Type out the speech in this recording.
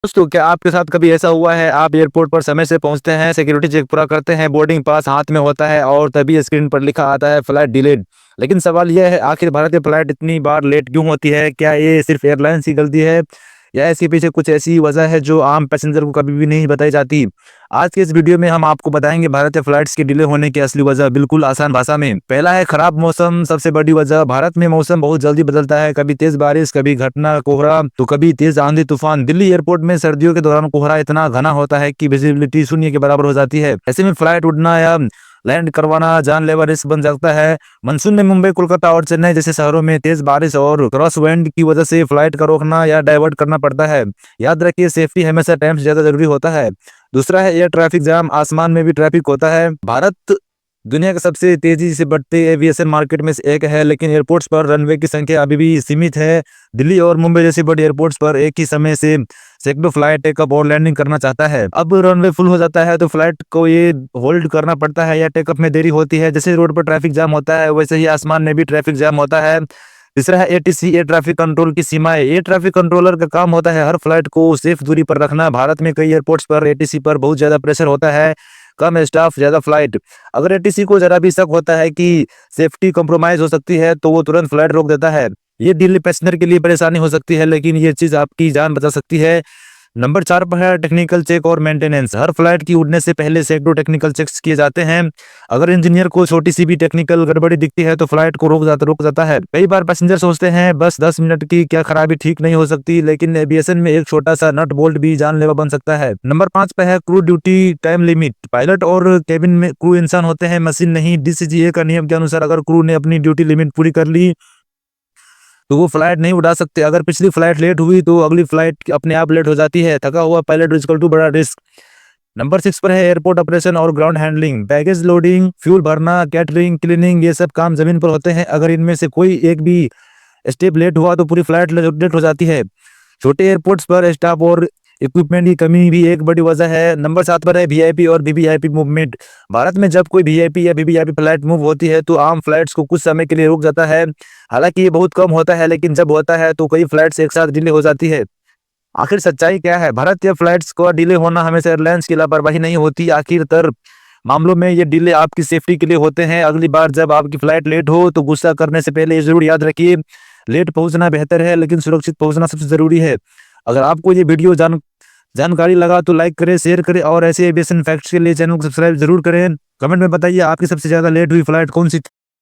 दोस्तों, क्या आपके साथ कभी ऐसा हुआ है, आप एयरपोर्ट पर समय से पहुंचते हैं, सिक्योरिटी चेक पूरा करते हैं, बोर्डिंग पास हाथ में होता है और तभी स्क्रीन पर लिखा आता है फ्लाइट डिलेड। लेकिन सवाल यह है, आखिर भारतीय फ्लाइट इतनी बार लेट क्यों होती है? क्या ये सिर्फ एयरलाइंस की गलती है या इसके पीछे कुछ ऐसी वजह है जो आम पैसेंजर को कभी भी नहीं बताई जाती? आज के इस वीडियो में हम आपको बताएंगे भारतीय फ्लाइट्स के डिले होने की असली वजह, बिल्कुल आसान भाषा में। पहला है खराब मौसम। सबसे बड़ी वजह, भारत में मौसम बहुत जल्दी बदलता है। कभी तेज बारिश, कभी घटना कोहरा, तो कभी तेज आंधी तूफान। दिल्ली एयरपोर्ट में सर्दियों के दौरान कोहरा इतना घना होता है कि विजिबिलिटी शून्य के बराबर हो जाती है। ऐसे में फ्लाइट उड़ना या लैंड करवाना जानलेवा रिस्क बन सकता है। मानसून में मुंबई, कोलकाता और चेन्नई जैसे शहरों में तेज बारिश और क्रॉस विंड की वजह से फ्लाइट का रोकना या डाइवर्ट करना पड़ता है। याद रखिए, सेफ्टी हमेशा टाइम से ज्यादा जरूरी होता है। दूसरा है एयर ट्रैफिक जाम। आसमान में भी ट्रैफिक होता है। भारत दुनिया का सबसे तेजी से बढ़ते एविएशन मार्केट में से एक है, लेकिन एयरपोर्ट्स पर रनवे की संख्या अभी भी सीमित है। दिल्ली और मुंबई जैसे बड़े एयरपोर्ट्स पर एक ही समय से सैकड़ों फ्लाइट टेकअप और लैंडिंग करना चाहता है। अब रनवे फुल हो जाता है तो फ्लाइट को ये होल्ड करना पड़ता है या टेकअप में देरी होती है। जैसे रोड पर ट्रैफिक जाम होता है, वैसे ही आसमान में भी ट्रैफिक जाम होता है। तीसरा है एटीसी, एयर ट्रैफिक कंट्रोल की सीमाएं। एयर ट्रैफिक कंट्रोलर का काम होता है हर फ्लाइट को सेफ दूरी पर रखना। भारत में कई एयरपोर्ट्स पर एटीसी पर बहुत ज्यादा प्रेशर होता है। कम स्टाफ, ज्यादा फ्लाइट। अगर एटीसी को जरा भी शक होता है कि सेफ्टी कॉम्प्रोमाइज हो सकती है तो वो तुरंत फ्लाइट रोक देता है। ये दिल्ली पैसेंजर के लिए परेशानी हो सकती है, लेकिन ये चीज आपकी जान बचा सकती है। नंबर 4 पर है टेक्निकल चेक और मेंटेनेंस। हर फ्लाइट की उड़ने से पहले सैकड़ों टेक्निकल चेक्स किए जाते हैं। अगर इंजीनियर को छोटी सी भी टेक्निकल गड़बड़ी दिखती है तो फ्लाइट को रोक जाता है। कई बार पैसेंजर सोचते हैं बस 10 मिनट की क्या खराबी ठीक नहीं हो सकती, लेकिन एविएशन में एक छोटा सा नट बोल्ट भी जानलेवा बन सकता है। नंबर 5 पे है crew duty time limit. Pilot और केबिन में क्रू इंसान होते हैं, मशीन नहीं। डीसीजीए का नियम के अनुसार अगर क्रू ने अपनी ड्यूटी लिमिट पूरी कर ली तो वो फ्लाइट नहीं उड़ा सकते। अगर पिछली फ्लाइट लेट हुई तो अगली फ्लाइट अपने आप लेट हो जाती है। थका हुआ पायलट इक्वल टू बड़ा रिस्क। नंबर 6 पर है एयरपोर्ट ऑपरेशन और ground handling. Baggage loading, fuel भरना, कैटरिंग, क्लीनिंग, ये सब काम जमीन पर होते हैं। अगर इनमें से कोई एक भी स्टेप लेट हुआ तो पूरी फ्लाइट लेट हो जाती है। छोटे एयरपोर्ट्स पर स्टाफ और इक्विपमेंट की कमी भी एक बड़ी वजह है। नंबर 7 पर है वीआईपी और वीवीआईपी मूवमेंट। भारत में जब कोई वीआईपी या वीवीआईपी फ्लाइट मूव होती है तो आम फ्लाइट्स को कुछ समय के लिए रुक जाता है। हालांकि ये बहुत कम होता है, लेकिन जब होता है तो कई फ्लाइट्स एक साथ डिले हो जाती है। आखिर सच्चाई क्या है? भारतीय फ्लाइट्स को डिले होना हमेशा एयरलाइंस की लापरवाही नहीं होती। आखिरतर मामलों में ये डिले आपकी सेफ्टी के लिए होते हैं। अगली बार जब आपकी फ्लाइट लेट हो तो गुस्सा करने से पहले ये जरूर याद रखिए, लेट पहुंचना बेहतर है लेकिन सुरक्षित पहुंचना सबसे जरूरी है। अगर आपको ये वीडियो जानकारी लगा तो लाइक करें, शेयर करें और ऐसे एविएशन फैक्ट्स के लिए चैनल को सब्सक्राइब जरूर करें। कमेंट में बताइए आपकी सबसे ज्यादा लेट हुई फ्लाइट कौन सी थी।